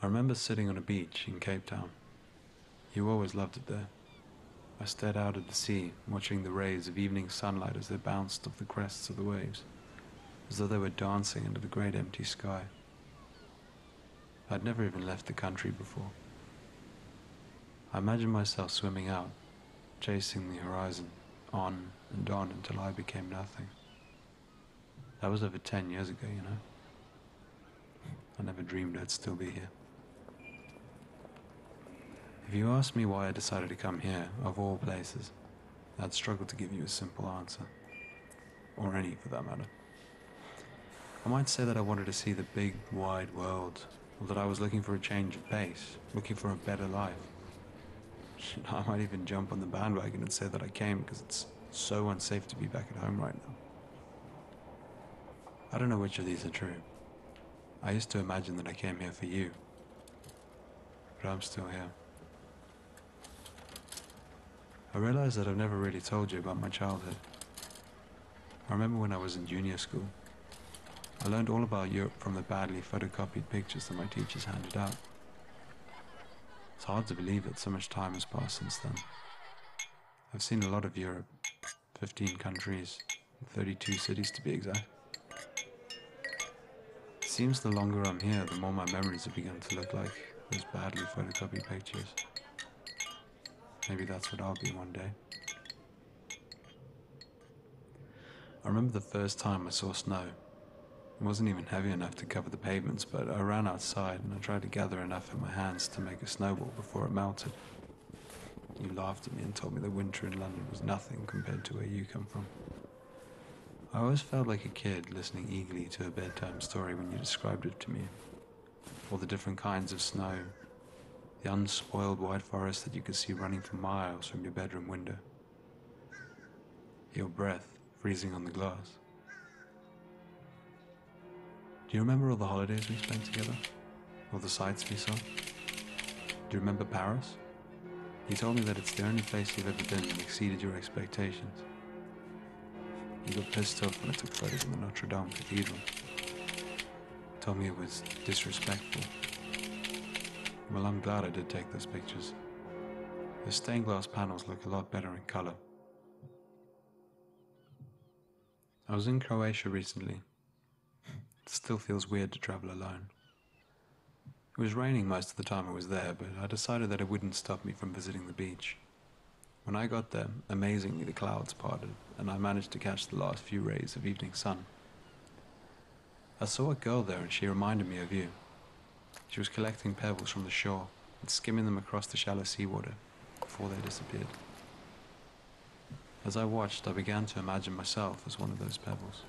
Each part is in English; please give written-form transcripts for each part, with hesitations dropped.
I remember sitting on a beach in Cape Town. You always loved it there. I stared out at the sea, watching the rays of evening sunlight as they bounced off the crests of the waves, as though they were dancing under the great empty sky. I'd never even left the country before. I imagined myself swimming out, chasing the horizon, on and on until I became nothing. That was over 10 years ago, you know. I never dreamed I'd still be here. If you asked me why I decided to come here, of all places, I'd struggle to give you a simple answer. Or any, for that matter. I might say that I wanted to see the big, wide world, or that I was looking for a change of pace, looking for a better life. I might even jump on the bandwagon and say that I came because it's so unsafe to be back at home right now. I don't know which of these are true. I used to imagine that I came here for you, but I'm still here. I realize that I've never really told you about my childhood. I remember when I was in junior school, I learned all about Europe from the badly photocopied pictures that my teachers handed out. It's hard to believe that so much time has passed since then. I've seen a lot of Europe, 15 countries, 32 cities to be exact. It seems the longer I'm here, the more my memories have begun to look like those badly photocopied pictures. Maybe that's what I'll be one day. I remember the first time I saw snow. It wasn't even heavy enough to cover the pavements, but I ran outside and I tried to gather enough in my hands to make a snowball before it melted. You laughed at me and told me that winter in London was nothing compared to where you come from. I always felt like a kid listening eagerly to a bedtime story when you described it to me. All the different kinds of snow, the unspoiled white forest that you could see running for miles from your bedroom window. Your breath freezing on the glass. Do you remember all the holidays we spent together? All the sights we saw? Do you remember Paris? You told me that it's the only place you've ever been that exceeded your expectations. You got pissed off when I took photos in the Notre Dame Cathedral. Told me it was disrespectful. Well, I'm glad I did take those pictures. The stained glass panels look a lot better in color. I was in Croatia recently. It still feels weird to travel alone. It was raining most of the time I was there, but I decided that it wouldn't stop me from visiting the beach. When I got there, amazingly the clouds parted, and I managed to catch the last few rays of evening sun. I saw a girl there and she reminded me of you. She was collecting pebbles from the shore and skimming them across the shallow seawater before they disappeared. As I watched, I began to imagine myself as one of those pebbles,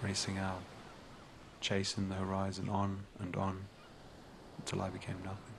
racing out, chasing the horizon on and on until I became nothing.